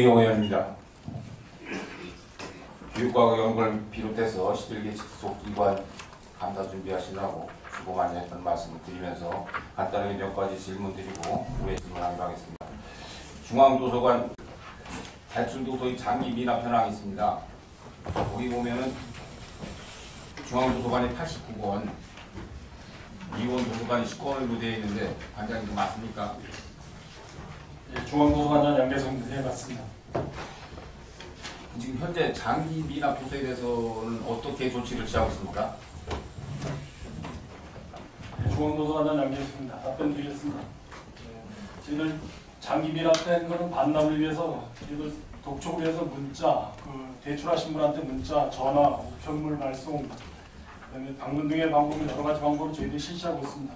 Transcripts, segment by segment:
조희용 의원입니다. 교육과 연구를 비롯해서 11개 직속 기관 감사 준비하시느라고 수고 많이 했던 말씀을 드리면서 간단하게 몇 가지 질문 드리고 후에 질문하기로 하겠습니다. 중앙도서관 대출도서의 장기 미납 현황이 있습니다. 거기 보면은 중앙도서관이 89권, 이원도서관이 10권으로 되어 있는데 관장님 맞습니까? 예, 중앙도서관장 양계성 해봤습니다. 지금 현재 장기 미납 도서에 대해서는 어떻게 조치를 취하고 있습니까? 예, 중앙도서관장 양계성입니다. 답변 드리겠습니다. 저희들 장기 미납된 것은 반납을 위해서 저희들 독촉을 해서 문자, 대출하신 분한테 문자, 전화, 우편물 발송, 그다음에 방문 등의 방법을 여러 가지 방법으로 저희들이 실시하고 있습니다.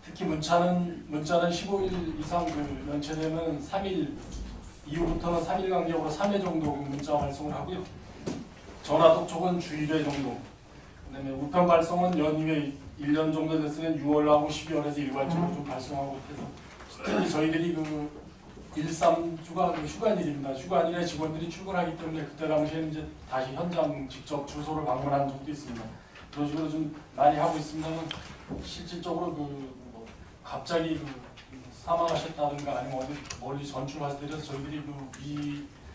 특히 문자는 15일 이상 연체되면 3일 이후부터는 3일 간격으로 3회 정도 문자 발송을 하고요. 전화 독촉은 주일회 정도. 그다음에 우편 발송은 연이회 1년 정도 됐으면 6월하고 12월에서 일괄적으로 좀 발송하고 해서 저희들이 1~3주가 휴관일입니다. 휴관일에 직원들이 출근하기 때문에 그때 당시에는 이제 다시 현장 직접 주소를 방문한 적도 있습니다. 그런 식으로 좀 많이 하고 있습니다만 실질적으로 갑자기 사망하셨다든가 아니면 어디 멀리 전출하셔서 저희들이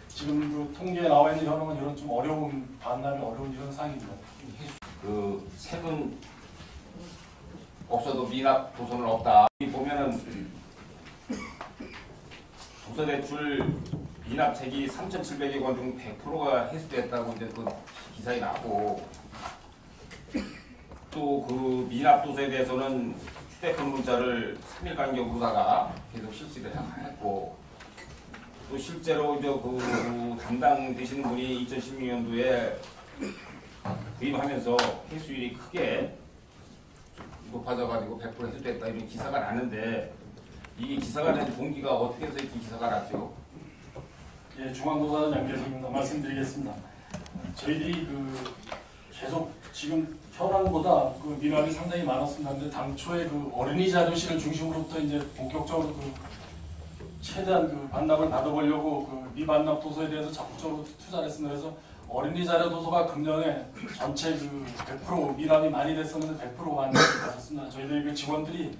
지금 통계에 나와 있는 현황은 이런 좀 어려운 반납이 어려운 이런 상황입니다. 세 분 없어도 미납 도서는 없다. 보면은 도서 대출 미납 책이 3,700여 권 중 100%가 회수됐다고 이제 그 기사에 나고, 또 그 미납 도서에 대해서는 휴대폰 문자를 3일 간격으로다가 계속 실시를 했고, 또 실제로 그 담당되시는 분이 2016년도에 구입하면서 회수율이 크게 높아져가지고 100% 회수됐다 이런 기사가 나는데, 이 기사가 난 동기가 어떻게 해서 이렇게 기사가 났죠? 예, 중앙도서관 양계성입니다. 말씀드리겠습니다. 저희들이 계속 지금 현황보다 미납이 상당히 많았습니다. 근데 당초에 어린이 자료실을 중심으로부터 이제 본격적으로 최대한 반납을 받아보려고 미반납 도서에 대해서 적극적으로 투자를 했습니다. 그래서 어린이 자료 도서가 금년에 전체 100% 미납이 많이 됐었는데 100% 완납이 됐었습니다. 저희들 직원들이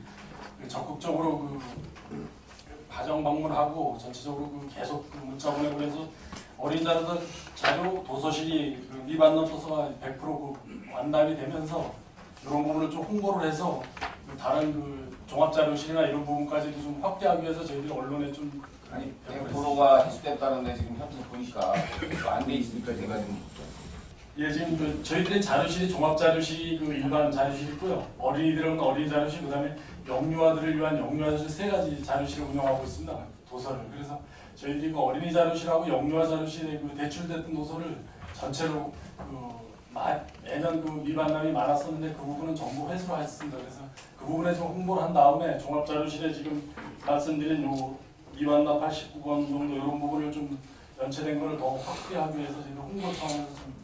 적극적으로 가정 방문하고 전체적으로 계속 문자 보내고 해서 어린 자료 도서실이 미반납 도서가 100% 완납이 되면서 이런 부분을 좀 홍보를 해서 다른 종합자료실이나 이런 부분까지도 좀 확대하기 위해서 저희들이 언론에 좀 아니 100%가 회수됐다는데 지금 현재 보니까 안 돼 있으니까 제가 지금 예, 지금 저희들의 자료실이 종합자료실이 일반 자료실이 있고요. 어린이들은 어린이 자료실, 그다음에 영유아들을 위한 영유아 자료실 3가지 자료실을 운영하고 있습니다. 도서를. 그래서 저희들이 어린이 자료실하고 영유아 자료실에 대출됐던 도서를 전체로 매년 미반납이 많았었는데 그 부분은 전부 회수를 했습니다. 그래서 그 부분에 좀 홍보를 한 다음에 종합자료실에 지금 말씀드린 미반납 89권 정도 이런 부분을 좀 연체된 것을 더 확대하기 위해서 저희가 홍보 차원에서 좀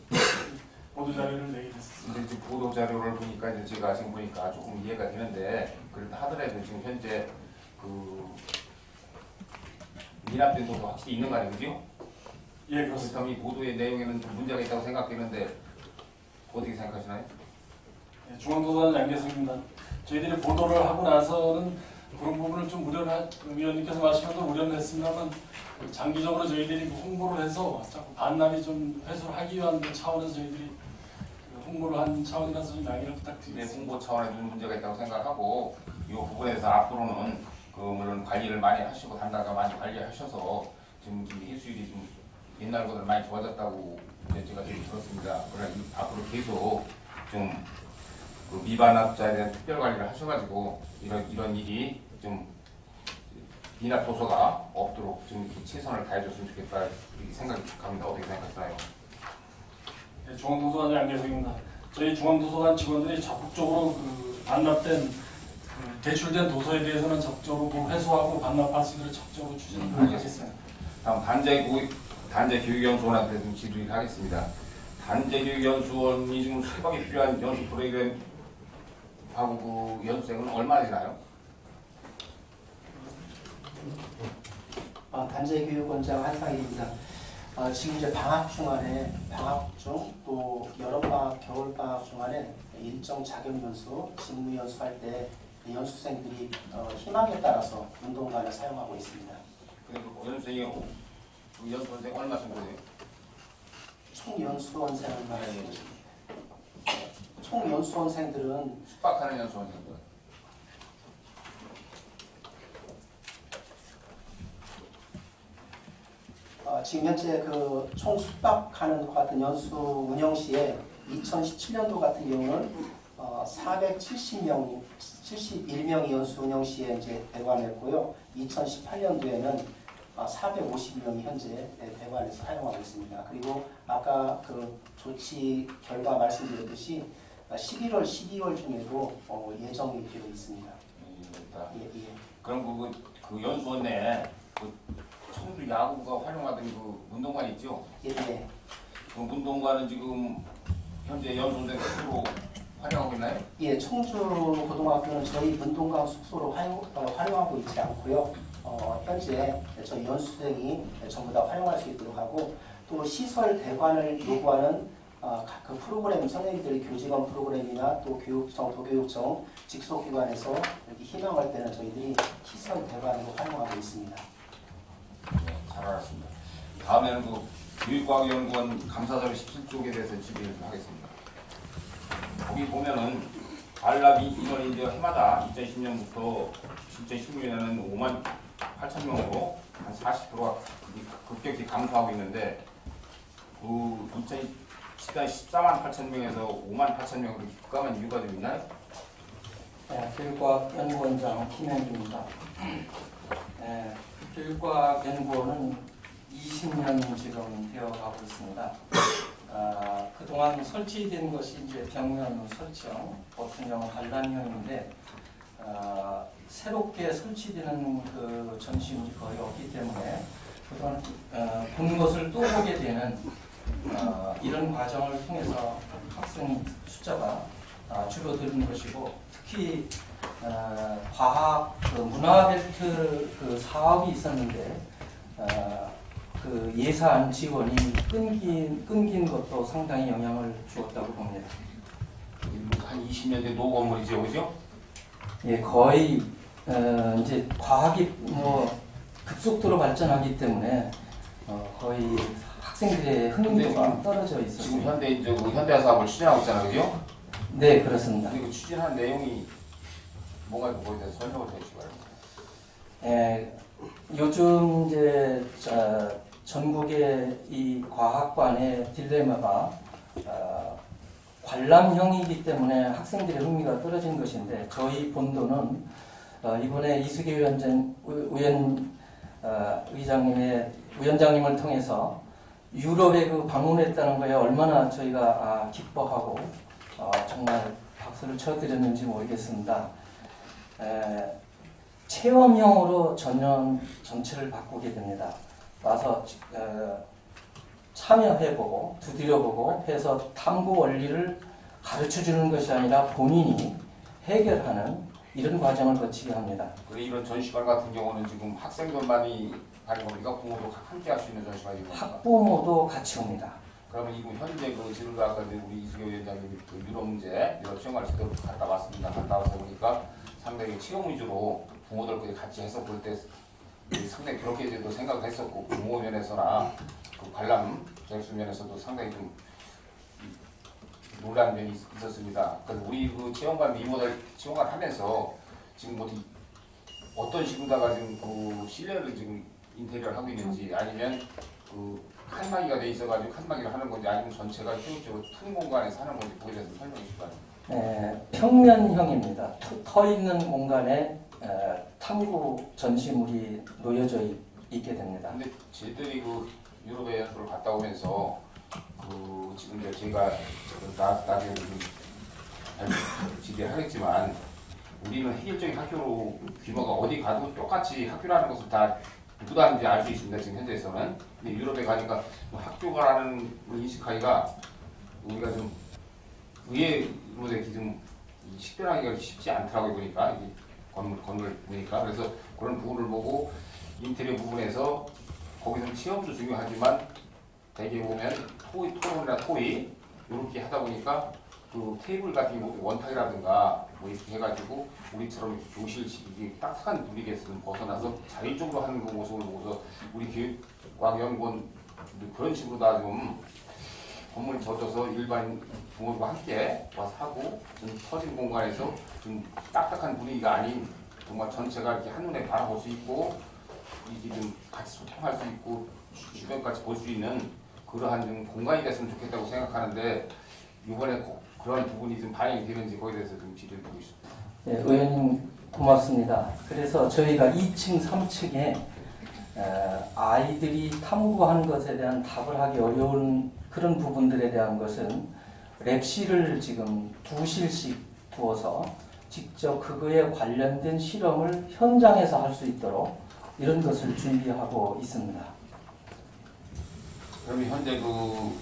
보도 자료를 내게 됐습니다. 근데 보도 자료를 보니까 이제 제가 지금 보니까 조금 이해가 되는데, 그래도 하더라도 지금 현재 미납된 도서 확실히 있는 거 아니죠? 예, 그렇습니다. 그렇다면 이 보도의 내용에는 좀 문제가 있다고 생각되는데 어떻게 생각하시나요? 네, 중앙도서관 양계성입니다. 저희들이 보도를 하고 나서는 그런 부분을 좀 위원님께서 말씀하신 우려는 했습니다만 장기적으로 저희들이 홍보를 해서 자꾸 반납이 좀 회수를 하기 위한 차원에서 저희들이 홍보를 한 차원이라서 좀 양해를 부탁드리겠습니다. 네, 홍보 차원에 좀 문제가 있다고 생각하고, 이 부분에서 앞으로는 물론 관리를 많이 하시고 단가가 많이 관리하셔서 지금 회수율이 좀 옛날보다 많이 좋아졌다고 제가 지금 들었습니다. 그러나 앞으로 계속 좀 미반납자에 대한 특별 관리를 하셔가지고 이런 일이 좀 미납 도서가 없도록 좀 최선을 다해줬으면 좋겠다 이렇게 생각이 갑니다. 어떻게 생각하시나요? 네, 중앙도서관 양계성입니다. 저희 중앙도서관 직원들이 적극적으로 반납된 대출된 도서에 대해서는 적극적으로 회수하고 반납할 수 있도록 적극적으로 추진을 하겠습니다. 다음 단재교육연수원한테 좀 질의를 하겠습니다. 단재교육연수원이 지금 수박이 필요한 연수 프로그램하고 연수생은 얼마나 되나요? 관제교육원장 한상일입니다. 지금 이제 방학 중간에 또 여름방학, 겨울방학 중간에 일정 자격연수, 직무연수할 때 연수생들이 희망에 따라서 운동관을 사용하고 있습니다. 그리고 연수생이 연수원생 얼마 정도예요? 총 연수원생을 말하는 총 연수원생들은 숙박하는 연수원생들. 지금 현재 그 총 숙박하는 것 같은 연수 운영 시에 2017년도 같은 경우는 471명이 연수 운영 시에 이제 대관했고요. 2018년도에는 450명이 현재 대관에서 사용하고 있습니다. 그리고 아까 그 조치 결과 말씀드렸듯이 11월, 12월 중에도 예정이 되어 있습니다. 예. 그럼 그 연수원 내에 그 청주 야구가 활용하던 그 운동관 있죠? 예. 그 운동관은 지금 현재 연수원생 숙소로 활용하고 있나요? 예, 청주 고등학교는 저희 운동관 숙소로 활용하고 있지 않고요. 현재 저희 연수생이 전부 다 활용할 수 있도록 하고 또 시설 대관을 요구하는 그 프로그램 선생님들이 교직원 프로그램이나 또 교육청, 도교육청 직속기관에서 이렇게 희망할 때는 저희들이 시설 대관으로 활용하고 있습니다. 네, 잘 알았습니다. 다음에는 그 교육과학연구원 감사절 17쪽에 대해서 질의를 좀 하겠습니다. 거기 보면은 관람 인원이 이제 해마다 2010년부터 2016년에는 5만 8천 명으로 한 40%가 급격히 감소하고 있는데 그 2010년 14만 8천 명에서 5만 8천 명으로 급감한 이유가 좀 있나요? 네, 교육과학연구원장 김현주입니다. 네, 교육과학연구원은 20년 지금 되어가고 있습니다. 그동안 설치된 것이 이제 벽면 설치형, 보통형 관람형인데 새롭게 설치되는 그 전시물이 거의 없기 때문에 그동안 본 것을 또 보게 되는 이런 과정을 통해서 학생 숫자가 줄어드는 것이고 특히 과학 그 문화벨트 그 사업이 있었는데 그 예산 지원이 끊긴 것도 상당히 영향을 주었다고 봅니다. 한 20년대 노 건물이죠, 그죠? 예, 거의 이제 과학이 뭐 급속도로 발전하기 때문에 거의 학생들의 흥미도가 떨어져 있었습니다. 지금 현대 사업을 추진하고 있잖아요, 그죠? 네, 그렇습니다. 그리고 추진한 내용이 뭔가 그거에 대해서 설명을 해주시기 바랍니다. 예, 요즘 이제 전국의 이 과학관의 딜레마가 관람형이기 때문에 학생들의 흥미가 떨어진 것인데 저희 본도는 이번에 이수계 위원장님을 통해서 유럽에 그 방문했다는 거에 얼마나 저희가 기뻐하고 정말 박수를 쳐드렸는지 모르겠습니다. 체험형으로 전년 전체를 바꾸게 됩니다. 와서 참여해보고 두드려보고 해서 탐구 원리를 가르쳐주는 것이 아니라 본인이 해결하는 이런 과정을 거치게 합니다. 그리고 이런 전시관 같은 경우는 지금 학생들만이 가는 겁니까? 부모도 함께 할 수 있는 전시관이 겁니까? 학부모도 같이 옵니다. 그러면 이분 현재 그 지금 아까 우리 이수교 위원장님이 그 유럽 문제, 유럽 시험을 제대로 갔다 왔습니다. 갔다 와서 보니까 상당히 체험 위주로 부모들끼리 같이 해서 볼 때 상당히 그렇게 저도 생각을 했었고 부모 면에서나 그 관람 전수 면에서도 상당히 좀 놀란 면이 있었습니다. 그래서 우리 그 체험관 리모델 체험관 하면서 지금 어떤 식으로다가 지금 그 실내를 지금 인테리어를 하고 있는지 아니면 그 칸막이가 돼 있어가지고 칸막이를 하는 건지 아니면 전체가 효율적으로 큰 공간에서 하는 건지 그거에 대해서 설명해 주시기 바랍니다. 평면형입니다. 터 있는 공간에 탐구 전시물이 놓여져 있게 됩니다. 근데 저희들이 그 유럽에 연수를 갔다 오면서 그 지금 이제 제가 나중에 좀 지대하겠지만 우리는 획일적인 학교로 규모가 어디 가도 똑같이 학교라는 것을 다 누구다는지 알 수 있습니다. 지금 현재에서는. 근데 유럽에 가니까 학교가라는 걸 인식하기가 우리가 좀 의외로 이렇게 좀 식별하기가 쉽지 않더라고요. 보니까 건물 보니까 그래서 그런 부분을 보고 인테리어 부분에서 거기서 체험도 중요하지만 대개 보면 토론이나 토의 이렇게 하다 보니까 그 테이블 같은 경우 원탁이라든가 뭐 이렇게 해가지고 우리처럼 교실식이 딱딱한 분위기에서 좀 벗어나서 자율적으로 하는 그 모습을 보고서 우리 교육과학연구원 그런 식으로 다 좀 건물이 젖어서 일반 부모들과 함께 와서 하고 좀 터진 공간에서 좀 딱딱한 분위기가 아닌 정말 전체가 이렇게 한눈에 바라볼 수 있고 이게 좀 같이 소통할 수 있고 주변까지 볼 수 있는 그러한 좀 공간이 됐으면 좋겠다고 생각하는데 이번에 그런 부분이 좀 반영이 되는지 거기에 대해서 좀 질의를 드리고 싶습니다. 네, 의원님 고맙습니다. 그래서 저희가 2층, 3층에 아이들이 탐구한 것에 대한 답을 하기 어려운 그런 부분들에 대한 것은 랩실을 지금 2실씩 두어서 직접 그거에 관련된 실험을 현장에서 할 수 있도록 이런 것을 준비하고 있습니다. 그러면 현재 그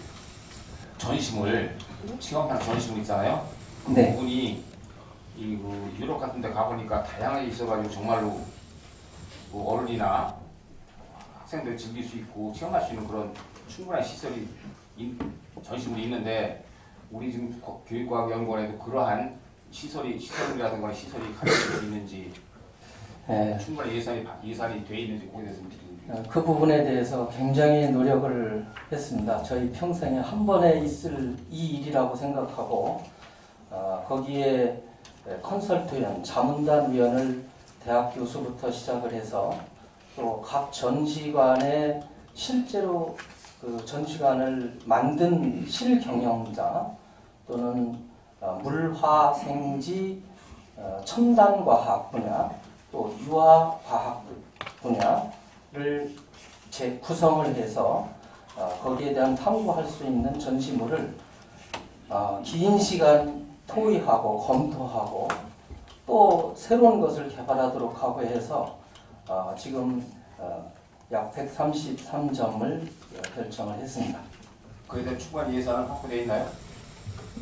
전시물, 체험판 전시물 있잖아요. 그 네. 부분이 유럽 같은 데 가보니까 다양하게 있어가지고 정말로 뭐 어른이나 학생들이 즐길 수 있고 체험할 수 있는 그런 충분한 시설이 전시물이 있는데 우리 지금 교육과학연구원에도 그러한 시설이라든가 시설이 갖춰져 있는지 네. 충분한 예산이 돼 있는지 거기에 대해서 드립니다. 그 부분에 대해서 굉장히 노력을 했습니다. 저희 평생에 한 번에 있을 이 일이라고 생각하고 거기에 컨설트위원, 자문단 위원을 대학 교수부터 시작을 해서 또 각 전시관에 실제로 그 전시관을 만든 실경영자 또는 물화생지 첨단과학 분야 또 유화과학 분야를 재구성을 해서 거기에 대한 탐구할 수 있는 전시물을 긴 시간 토의하고 검토하고 또 새로운 것을 개발하도록 하고 해서 지금 약 133점을 결정을 했습니다. 그에 대한 충분한 예산은 확보되어 있나요?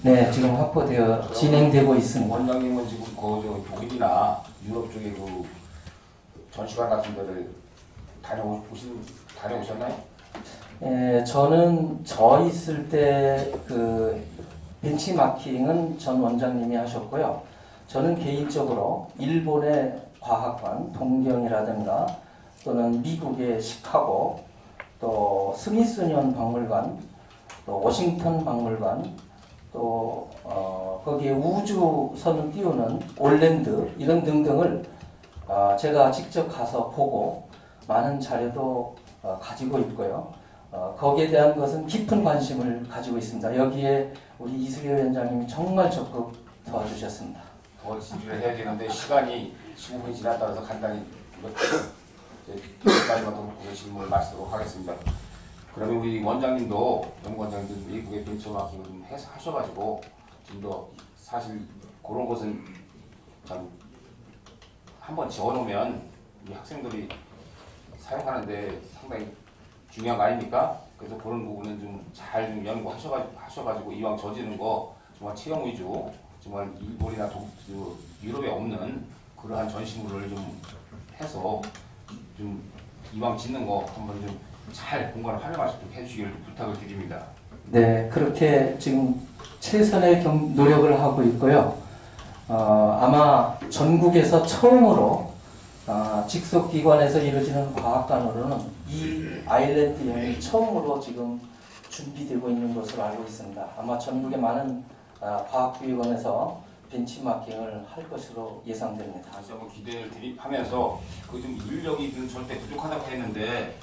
네, 지금 확보되어 진행되고 있습니다. 원장님은 지금 그 독일이나 유럽 쪽에 그 전시관 같은 데를 다녀오셨나요? 저는 저 있을 때 그 벤치마킹은 전 원장님이 하셨고요. 저는 개인적으로 일본의 과학관, 동경이라든가 또는 미국의 시카고, 또 스미소니언 박물관, 또 워싱턴 박물관, 또 거기에 우주선을 띄우는 올랜드 이런 등등을 제가 직접 가서 보고 많은 자료도 가지고 있고요. 거기에 대한 것은 깊은 관심을 가지고 있습니다. 여기에 우리 이수교 위원장님이 정말 적극 도와주셨습니다. 더 진주를 해야 되는데 시간이 15분이 지났다 해서 간단히 여기까지만 더 질문을 마치도록 하겠습니다. 그러면 우리 원장님도 연구원장님도 미국의 벤처마킹을 좀 하셔가지고 좀 더 사실 그런 것은 참 한번 지어놓으면 이 학생들이 사용하는데 상당히 중요한 거 아닙니까? 그래서 그런 부분은 좀 잘 좀 연구하셔가지고 이왕 저지는 거 정말 체험 위주 정말 일본이나 유럽에 없는 그러한 전시물을 좀 해서 좀 이왕 짓는 거 한번 좀 잘 공간을 활용할 수 있도록 해주시기를 부탁을 드립니다. 네, 그렇게 지금 최선의 노력을 하고 있고요. 아마 전국에서 처음으로 직속기관에서 이루어지는 과학관으로는 이 아일랜드형이 처음으로 지금 준비되고 있는 것으로 알고 있습니다. 아마 전국의 많은 과학기관에서 벤치마킹을 할 것으로 예상됩니다. 다시 한번 기대를 하면서 그 좀 인력이 절대 부족하다고 했는데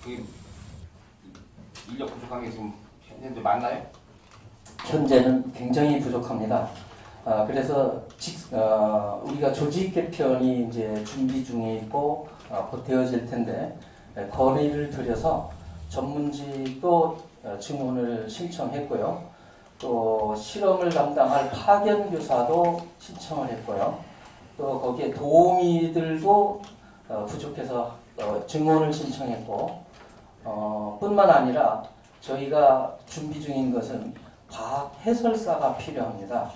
그 인력 부족한 게 지금 현재 맞나요? 현재는 굉장히 부족합니다. 그래서 우리가 조직 개편이 이제 준비 중에 있고 곧 되어질 텐데 건의를 드려서 전문직도 증원을 신청했고요. 또 실험을 담당할 파견 교사도 신청을 했고요. 또 거기에 도우미들도 부족해서 증원을 신청했고 뿐만 아니라 저희가 준비 중인 것은 과학 해설사가 필요합니다.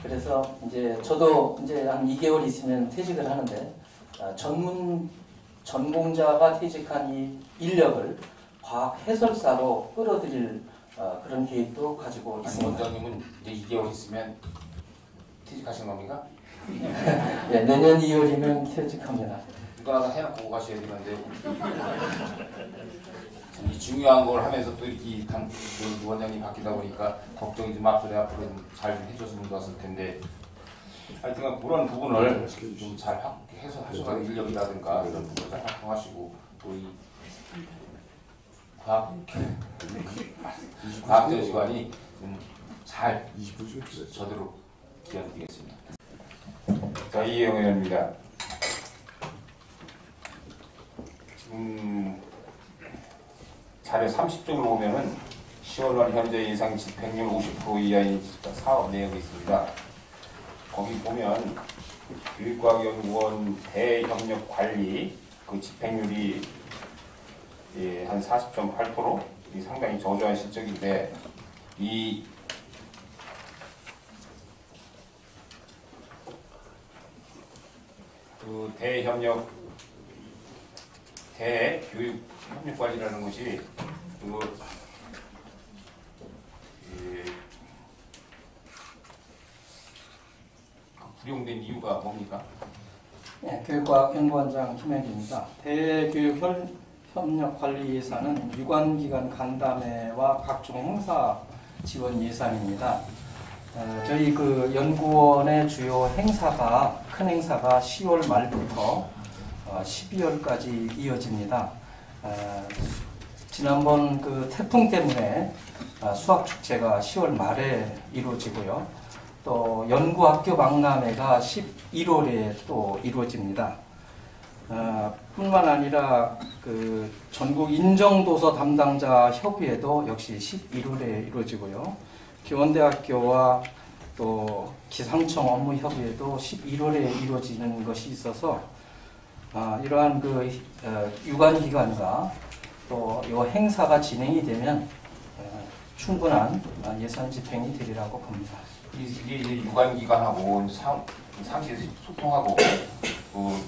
그래서 이제 저도 이제 한 2개월 있으면 퇴직을 하는데 전문 전공자가 퇴직한 이 인력을 과학 해설사로 끌어들일 그런 계획도 가지고 아니, 있습니다. 원장님은 이제 2개월 있으면 퇴직하시는 겁니까? 네, 내년 2월이면 퇴직합니다. 누가 하나 해놓고 가셔야 되는데 이 중요한 걸 하면서 또 이렇게 그 원장님 바뀌다 보니까 걱정이 좀 앞으로 잘 좀 해줬으면 좋았을 텐데 하여튼 그런 부분을 좀 잘 해서 하셔서 인력이라든가 이런 부분을 잘 확보하시고 또 이 과학전시관이 좀 잘 저대로 기원드리겠습니다. 자, 이혜영 의원입니다. 자료 30쪽을 보면은 10월말 현재 예상 집행률 50% 이하인 사업 내역이 있습니다. 거기 보면 교육과학연구원 대협력 관리 그 집행률이 한 40.8%, 이 상당히 저조한 실적인데 이 그 대교육협력관리라는 것이 불용된 이유가 뭡니까? 네, 교육과학연구원장 김현기입니다. 대교육협력관리 예산은 유관기관 간담회와 각종 행사 지원 예산입니다. 저희 그 연구원의 주요 행사가 큰 행사가 10월 말부터 12월까지 이어집니다. 지난번 그 태풍 때문에 수학 축제가 10월 말에 이루어지고요. 또 연구학교 박람회가 11월에 또 이루어집니다. 뿐만 아니라 그 전국 인정도서 담당자 협의회도 역시 11월에 이루어지고요. 기원대학교와 또 기상청 업무 협의회도 11월에 이루어지는 것이 있어서 이러한 그 유관기관과 또 이 행사가 진행이 되면 충분한 예산 집행이 되리라고 봅니다. 이게 유관기관하고 상시에서 소통하고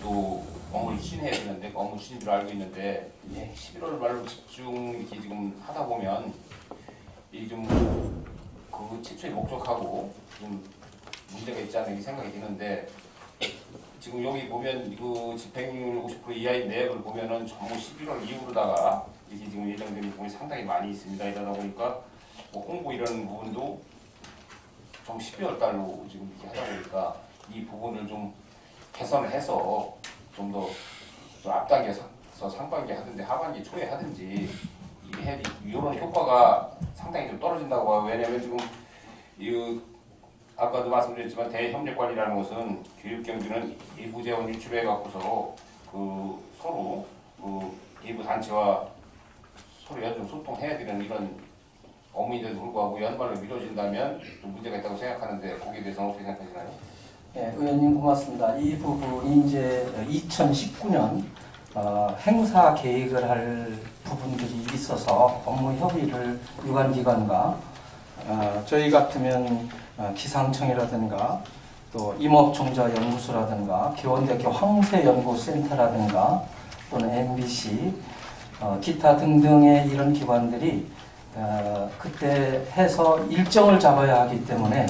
또 업무를 추진해야 되는데 그 업무 추진을 알고 있는데 11월 말로 집중 이렇게 지금 하다 보면 이 좀 그 최초의 목적하고 좀 문제가 있지 않나 생각이 드는데 지금 여기 보면 그 집행률 50% 이하의 내역을 보면은 전부 11월 이후로다가 이게 지금 예정된 부분이 상당히 많이 있습니다. 이러다 보니까 뭐 홍보 이런 부분도 좀 12월 달로 지금 이렇게 하다 보니까 이 부분을 좀 개선을 해서 좀 더 앞단계에서 상반기 하든지 하반기 초에 하든지 이게 해야 이런 효과가 상당히 좀 떨어진다고 봐요. 왜냐하면 지금 아까도 말씀드렸지만 대협력관리라는 것은 교육경주는 일부 재원 유출해 갖고서 그 서로 그 일부 단체와 서로 연중 소통해야 되는 이런 업무인데도 불구하고 연말로 미뤄진다면 좀 문제가 있다고 생각하는데 거기에 대해서는 어떻게 생각하시나요? 네, 의원님 고맙습니다. 이 부분이 이제 2019년 행사 계획을 할 부분들이 있어서 업무 협의를 유관기관과 저희 같으면 기상청이라든가 또 임업종자연구소라든가 기원대학교 황새연구센터라든가 또는 MBC 기타 등등의 이런 기관들이 그때 해서 일정을 잡아야 하기 때문에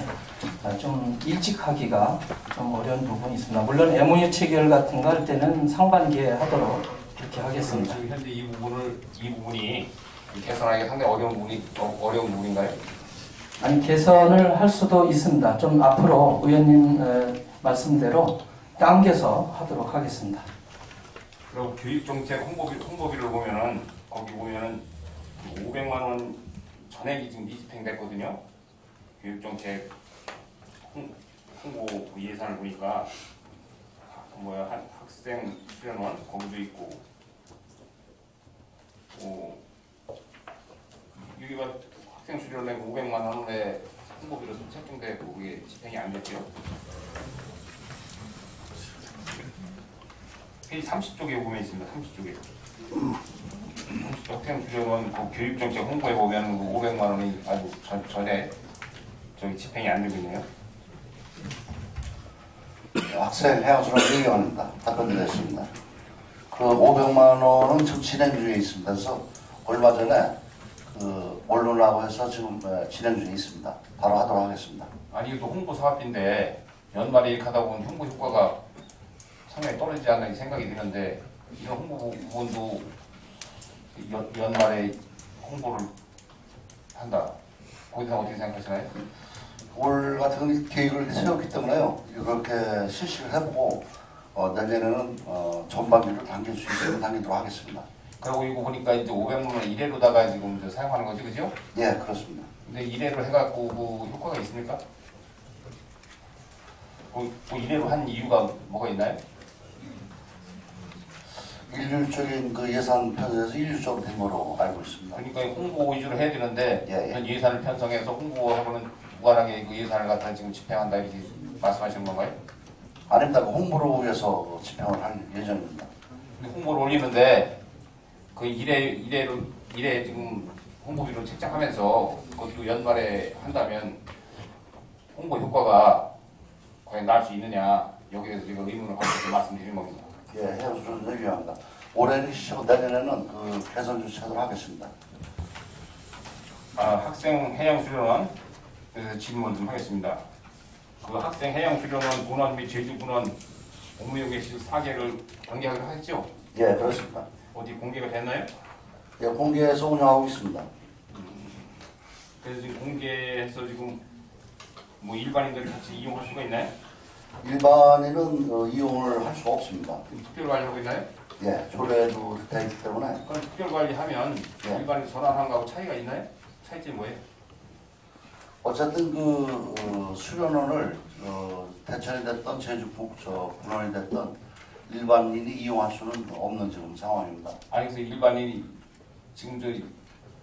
좀 일찍 하기가 좀 어려운 부분이 있습니다. 물론 MOU 체결 같은 거 할 때는 상반기에 하도록 그렇게 하겠습니다. 지금 현재 이 부분이 개선하기가 상당히 어려운 부분인가요? 아니 개선을 할 수도 있습니다. 좀 앞으로 의원님 말씀대로 당겨서 하도록 하겠습니다. 그리고 교육정책 홍보비를 보면은 거기 보면은 500만 원 전액이 지금 미집행됐거든요. 교육정책 홍보 예산을 보니까 학생 수련원 거기도 있고 여기 봐 학생 수련원 500만 원에 홍보비로 책정되고 그게 집행이 안 됐죠. 페이지 30쪽에 보면 있습니다. 30쪽에. 학생 수련원 그 교육정책 홍보에 보면 500만 원이 아주 전에 저기 집행이 안 되고 있네요. 학생 헤어지러 얘기합니다. 답변드렸습니다. 그 500만 원은 지금 진행 중에 있습니다. 그래서 얼마 전에 그 언론하고 해서 지금 진행 중에 있습니다. 바로 하도록 하겠습니다. 아니 이것도 홍보 사업인데 연말에 이렇게 하다 보면 홍보 효과가 상당히 떨어지지 않나 생각이 드는데 이런 홍보 부분도 연말에 홍보를 한다. 거기에 대해서 어떻게 생각하시나요? 올 같은 계획을 세웠기 때문에요. 이렇게 실시를 해보고 내년에는 전반기로 당길 수 있으면 당기도록 하겠습니다. 그리고 이거 보니까 이제 500만 원 1회로다가 지금 사용하는 거지, 그죠? 예, 그렇습니다. 근데 1회로 해갖고 그 효과가 있습니까? 그 1회로 한 이유가 뭐가 있나요? 일률적인 그 예산 편성에서 일률적으로 된 거로 알고 있습니다. 그러니까 홍보 위주로 해야 되는데 예, 예. 이런 예산을 편성해서 홍보하고는 무관하게 그 예산을 갖다 지금 집행한다 이렇게 말씀하시는 건가요? 아닙니다. 그 홍보를 위해서 집행을 할 예정입니다. 근데 홍보를 올리는데 그 1회 지금 홍보비로 책정하면서 그것도 연말에 한다면 홍보 효과가 과연 나올 수 있느냐 여기에 대해서 제가 의문을 갖고 말씀드리는 겁니다. 예, 해수를 유의합니다. 올해는 시작, 내년에는 그 개선 조치하도록 하겠습니다. 학생 해양 수련원 그래서 질문 좀 하겠습니다. 그 학생 해양 수련원 군원 및 제주 군원 업무 개시 4개를 공개하기로 했죠? 예, 그렇습니다. 어디 공개가 됐나요? 예, 공개해서 운영하고 있습니다. 그래서 지금 공개해서 지금 뭐 일반인들이 같이 이용할 수가 있나요? 일반인은 이용을 할 수가 없습니다. 특별 관리하고 있나요? 예, 조례도 되어 있기 때문에 그럼 특별 관리하면 네. 일반인 전환한 거하고 차이가 있나요? 차이점이 뭐예요? 어쨌든 그 수련원을 대천이 됐던 제주 군원이 됐던 일반인이 이용할 수는 없는 지금 상황입니다. 아니 그래서 일반인이 지금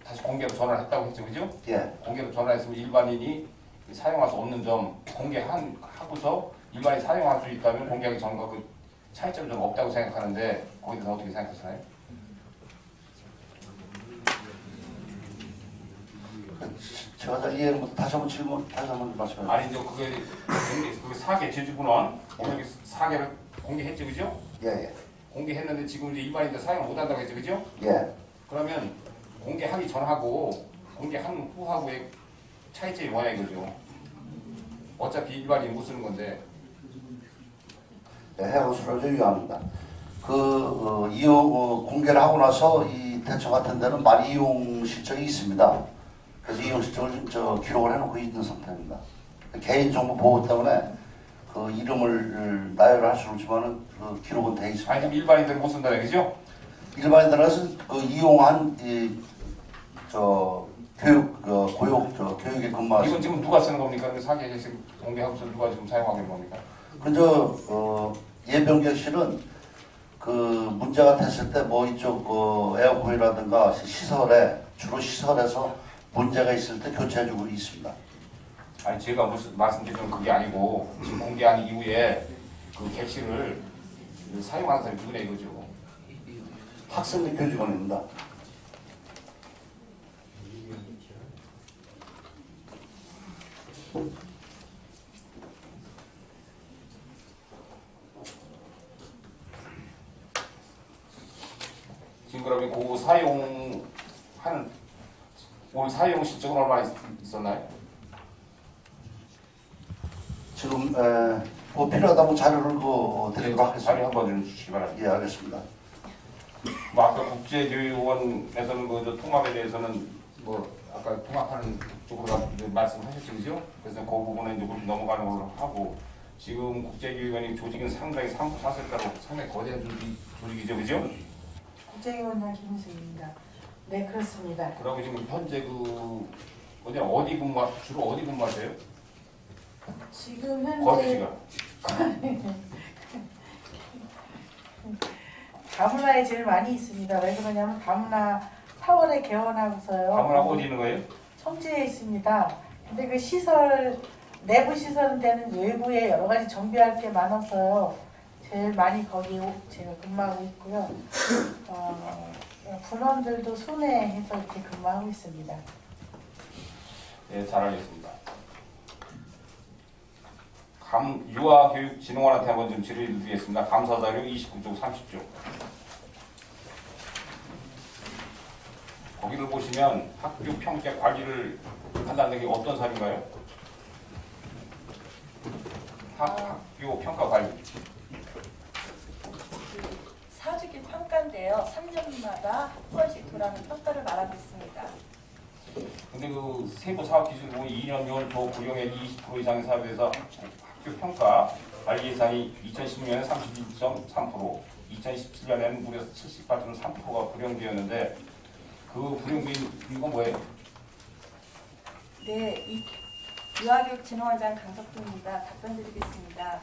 다시 공개로 전환을 했다고 했죠, 그죠? 예, 공개로 전환했으면 일반인이 사용할 수 없는 점 공개하고서 일반인이 사용할 수 있다면 공개하기 전과 그 차이점이 좀 없다고 생각하는데 거기에 대해서 어떻게 생각하시나요? 제가 잘 이해를 못 다시 한번 질문 다시 한번 말씀해 주세요. 아니 이제 그게 4개 제주군원 여기 4개를 공개했죠, 그죠? 예, 예, 공개했는데 지금 이제 일반인들 사용 못 한다고 했죠, 그죠? 예. 그러면 공개하기 전하고 공개한 후하고의 차이점이 뭐냐 이거죠. 어차피 일반인이 못 쓰는 건데. 예, 해고수를 유의합니다. 공개를 하고 나서 이 대처 같은 데는 많이 이용 실적이 있습니다. 그래서 이용 실적을 기록을 해놓고 있는 상태입니다. 개인정보 보호 때문에 그 이름을 나열을 할 수는 없지만은 그 기록은 돼 있습니다. 아니 그럼 일반인들은 못 쓴다는 얘기죠? 일반인들은 그 이용한 교육에 근무하는 이건 지금 누가 쓰는 겁니까? 4개 공개하고서 누가 지금 사용하고 있는 겁니까? 예병객실은 그 문제가 됐을 때 뭐 이쪽 에어컨이라든가 시설에 주로 시설에서 문제가 있을 때 교체해주고 있습니다. 아니 제가 무슨 말씀드리는 그게 아니고 지금 공개한 이후에 그 객실을 사용하는 사람이 누구냐 이거죠. 학생들 교직원입니다. 지금 그러면 그 올 사용 실적은 얼마나 있었나요? 지금 뭐 필요하다면 자료를 드리도록 하겠습니다. 자료 한번 좀 주시기 바랍니다. 예, 알겠습니다. 뭐 아까 국제교육원에서는 그 통합에 대해서는 뭐 아까 통합하는 쪽으로 말씀하셨죠, 그죠? 그래서 그 부분은 이제 넘어가는 걸로 하고 지금 국제교육원이 조직은 상당히 사설가로 상당히 거대한 조직이죠, 그죠? 국제교원장 김수입니다. 네, 그렇습니다. 그리고 지금 현재 주로 어디 근무하세요? 지금 거주지가 현재 다문화에 제일 많이 있습니다. 왜 그러냐면 다문화 4월에 개원하고서요. 다문화 어디 있는 거예요? 청주에 있습니다. 근데 그 시설 내부 시설은 되는 외부에 여러 가지 정비할 게 많아서요. 제일 많이 거기 제가 근무하고 있고요. 분원들도 순회해서 이렇게 근무하고 있습니다. 네, 잘 알겠습니다. 유아교육진흥원한테 한번 좀 질의를 드리겠습니다. 감사자료 29쪽, 30쪽. 사진을 보시면 학교 평가 관리를 한다는 게 어떤 사례인가요? 학교 평가 관리. 사주기 평가인데요. 3년마다 한 번씩 돌아오는 평가를 말하고 있습니다. 근데 그 세부 사업 기준 보면 2년 연속 구령액 20% 이상의 사업에서 학교 평가 관리 예산이 2016년에 32.3%, 2017년에는 무려 78.3%가 불용되었는데 그 불용된 이유가 뭐예요? 네, 유아교육진흥원장 강석도입니다. 답변드리겠습니다.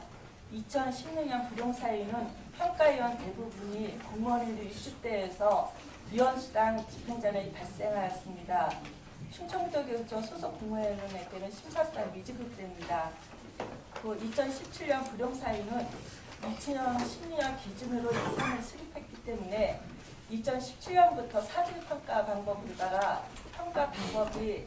2016년 불용 사유는 평가위원 대부분이 공무원인들 60대에서 위원수당 집행자량이 발생하였습니다. 충청도교육청 소속 공무원에게는 심사수당 미지급됩니다. 그 2017년 불용 사유는 2016년 기준으로 예산을 수립했기 때문에 2017년부터 사실평가 방법으로다가 평가 방법이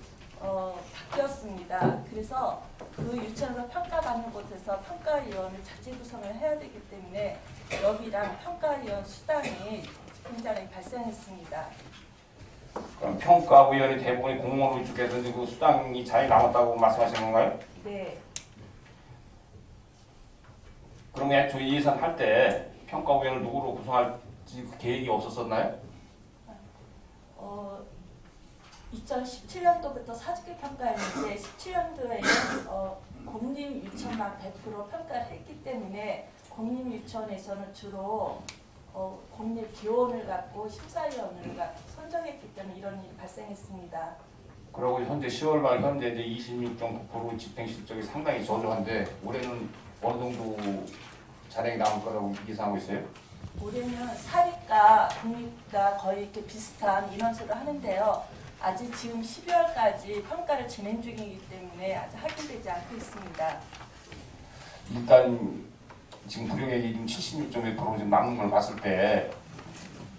바뀌었습니다. 그래서 그 유치원에서 평가받는 곳에서 평가위원을 자체 구성을 해야 되기 때문에 여기랑 평가위원 수당이 집행자량이 발생했습니다. 그럼 평가위원이 대부분이 공무원으로 위축해서 그 수당이 잘 남았다고 말씀하시는 건가요? 네. 그러면 애초에 예산할 때 평가위원을 누구로 구성할지 계획이 없었었나요? 2017년도부터 사주기 평가했는데 17년도에는 공립유치원만 100% 평가를 했기 때문에 공립유치원에서는 주로 공립기원을 갖고 심사위원을 선정했기 때문에 이런 일이 발생했습니다. 그리고 현재 10월 말 현재 이제 26.9% 집행 실적이 상당히 저조한데 올해는 어느 정도 잔액이 남을 거라고 예상하고 있어요? 올해는 사립과 공립과 거의 이렇게 비슷한 인원수를 하는데요. 아직 지금 12월까지 평가를 진행 중이기 때문에 아직 확인되지 않고 있습니다. 일단 지금 불용액이 76.1% 좀 남는 걸 봤을 때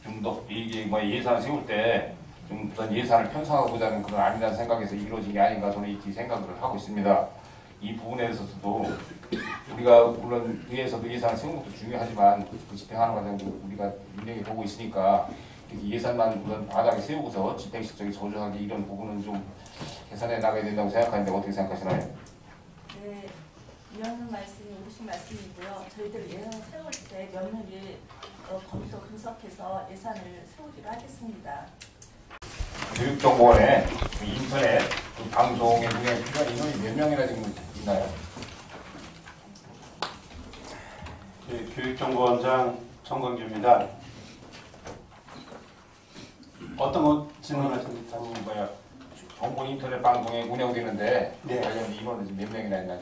좀 더 이게 뭐 예산을 세울 때 좀 우선 예산을 편성하고자 하는 그런 아니라는 생각에서 이루어진 게 아닌가 저는 이렇게 생각을 하고 있습니다. 이 부분에 있어서도 우리가 물론 위에서도 예산을 세우는 것도 중요하지만 그 집행하는 과정도 우리가 민영이 보고 있으니까 예산만 우선 바닥에 세우고서 집행 실적이 저조하게 이런 부분은 좀 개선해 나가야 된다고 생각하는데 어떻게 생각하시나요? 네, 위원님 말씀이 옳으신 말씀이고요. 저희들 예산을 세울 때 면밀히 검토 분석해서 예산을 세우기로 하겠습니다. 교육정보원에 인터넷 방송에 운영에 필요한 인원이 몇 명이나 지금 있나요? 네, 교육정보원장 정광규입니다. 어떤 거 질문하십니까? 뭐야 정보 인터넷 방송에 운영되는데 네. 관련 인원은 지금 몇 명이나 있나?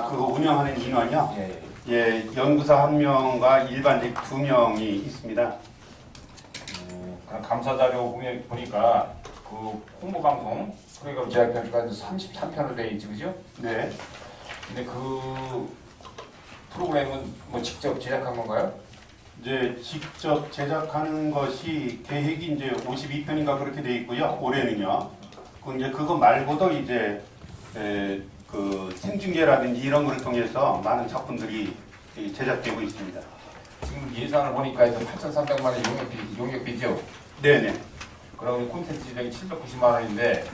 그거 운영하는 인원이요? 예. 예, 연구사 1명과 일반직 2명이 있습니다. 그럼 감사 자료 보니까 그 홍보 방송 프로그램 제작편가 33편으로 돼 있지, 그죠? 네. 근데 그 프로그램은 뭐 직접 제작한 건가요? 이제 직접 제작하는 것이 계획이 이제 52편인가 그렇게 돼 있고요. 올해는요. 이제 그거 말고도 이제 그 생중계라든지 이런 걸 통해서 많은 작품들이 제작되고 있습니다. 지금 예산을 보니까 8,300만 원 용역비죠? 네네. 그럼 콘텐츠 비용이 790만 원인데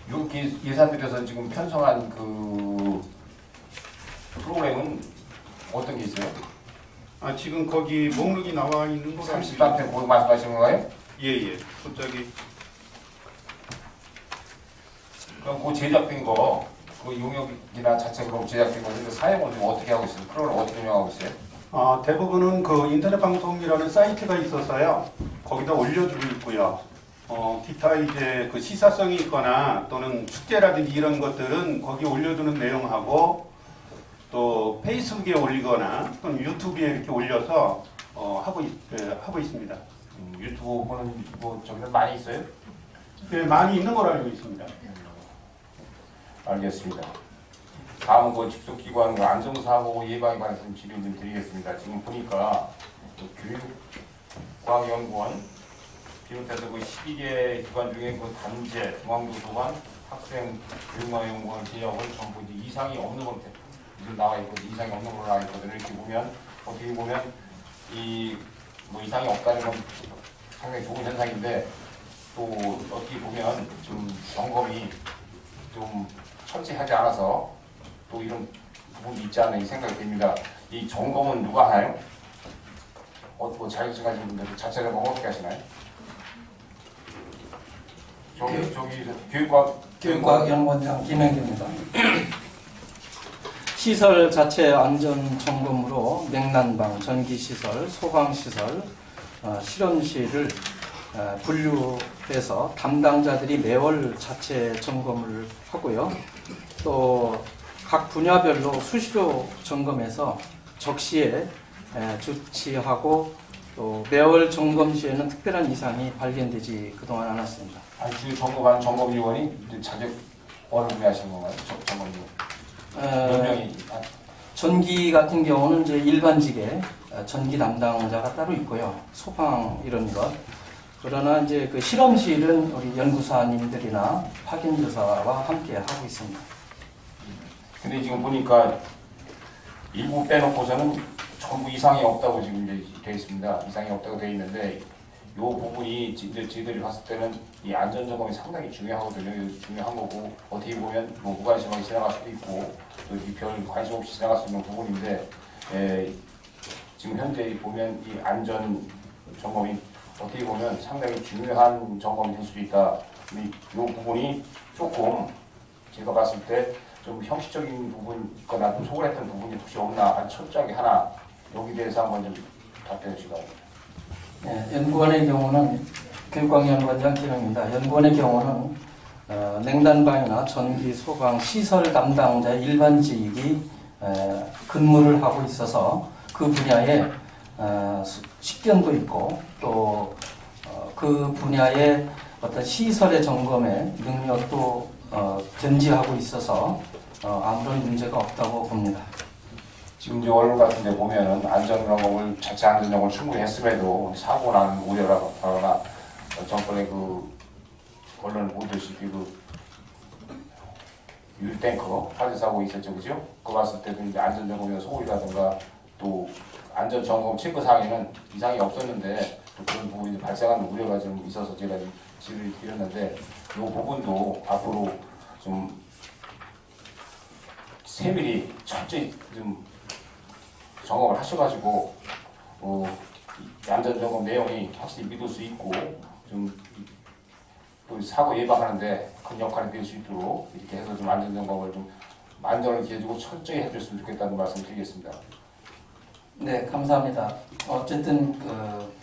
이렇게 예산 들여서 지금 편성한 그 프로그램은 어떤 게 있어요? 지금 거기 목록이 나와 있는 거 33편 보고 말씀하시는 건가요? 예예. 갑자기 그럼 그 제작된 거, 그 용역이나 자체로 제작된 거 사용을 좀 어떻게 하고 있어요? 프로그램을 어떻게 운영하고 있어요? 대부분은 그 인터넷 방송이라는 사이트가 있어서요. 거기다 올려주고 있고요. 기타 이제 그 시사성이 있거나 또는 축제라든지 이런 것들은 거기 올려두는 내용하고 또 페이스북에 올리거나 또는 유튜브에 이렇게 올려서 하고 있습니다. 유튜브는 뭐 저기는 많이 있어요? 네, 많이 있는 걸로 알고 있습니다. 알겠습니다. 다음은 그 직속기관 안전사고 예방에 관해서 질의 좀 드리겠습니다. 지금 보니까 교육과학연구원 비롯해서 그 12개 기관 중에 그 단체, 중앙도서관, 학생 교육과학연구원 제약은 전부 이제 이상이 없는 걸로 나와 있거든요. 이상이 없는 걸로 나와 있거든요. 이렇게 보면 어떻게 보면 이 뭐 이상이 없다는 건 상당히 좋은 현상인데 또 어떻게 보면 좀 점검이 좀 철저하지 않아서 또 이런 부분이 있지 않나 생각이 듭니다. 이 점검은 누가 하나요? 뭐 자격증 가진 분들 자체 점검 어떻게 하시나요? 저기 교육과학연구원장 김영기입니다. 시설 자체 안전 점검으로 냉난방, 전기시설, 소방시설, 실험실을 분류해서 담당자들이 매월 자체 점검을 하고요. 또 각 분야별로 수시로 점검해서 적시에 조치하고 또 매월 점검 시에는 특별한 이상이 발견되지 그동안 않았습니다. 그 점검한 점검위원이 자격 어느 분이 하시는 건가요? 점검위원. 몇 명이? 전기 같은 경우는 이제 일반직에 전기 담당자가 따로 있고요. 소방 이런 것. 그러나 이제 그 실험실은 우리 연구사님들이나 파견조사와 함께 하고 있습니다. 근데 지금 보니까 일부 빼놓고서는 전부 이상이 없다고 지금 이제 되어 있습니다. 이상이 없다고 되어 있는데 이 부분이 저희들이 봤을 때는 이 안전점검이 상당히 중요하거든요. 중요한 거고 어떻게 보면 뭐 무관심하게 지나갈 수도 있고 또 별 관심 없이 지나갈 수 있는 부분인데 지금 현재 보면 이 안전점검이 어떻게 보면 상당히 중요한 점검이 될 수도 있다. 이 부분이 조금 제가 봤을 때 좀 형식적인 부분 있거나 좀 소홀했던 부분이 혹시 없나 아주 철저하게 하나 여기 대해서 한번 좀 답변해 주시기 바랍니다. 네, 연구원의 경우는 교육과학연구원장 김영입니다. 연구원의 경우는 냉난방이나 전기, 소방, 시설 담당자 일반직이 근무를 하고 있어서 그 분야에 식견도 있고 또 그 분야의 어떤 시설의 점검에 능력도 견지하고 있어서 아무런 문제가 없다고 봅니다. 지금 이제 언론 같은 데 보면은 안전점검을 자체 안전점검을 충분히 했음에도 사고 나는 우려라거나 정권의 그 언론을 보듯이 그 유리탱커 화재 사고 있었죠, 그죠? 그거 봤을 때도 이제 안전점검이나 소홀이라든가 또 안전점검 체크 사항에는 이상이 없었는데 또 그런 부분이 발생하는 우려가 좀 있어서 제가 질의를 드렸는데 이 부분도 앞으로 좀 세밀히 철저히 좀 점검을 하셔가지고 안전점검 내용이 확실히 믿을 수 있고 좀 또 사고 예방하는데 큰 역할이 될 수 있도록 이렇게 해서 좀 안전점검을 좀 안전을 기해주고 철저히 해줬으면 좋겠다는 말씀 드리겠습니다. 네, 감사합니다. 어쨌든 그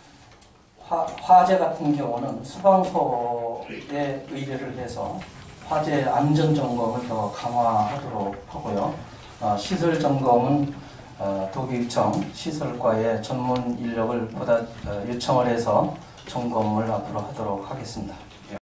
화재 같은 경우는 소방서에 의뢰를 해서 화재 안전 점검을 더 강화하도록 하고요. 시설 점검은 도교육청 시설과의 전문 인력을 보다 요청을 해서 점검을 앞으로 하도록 하겠습니다.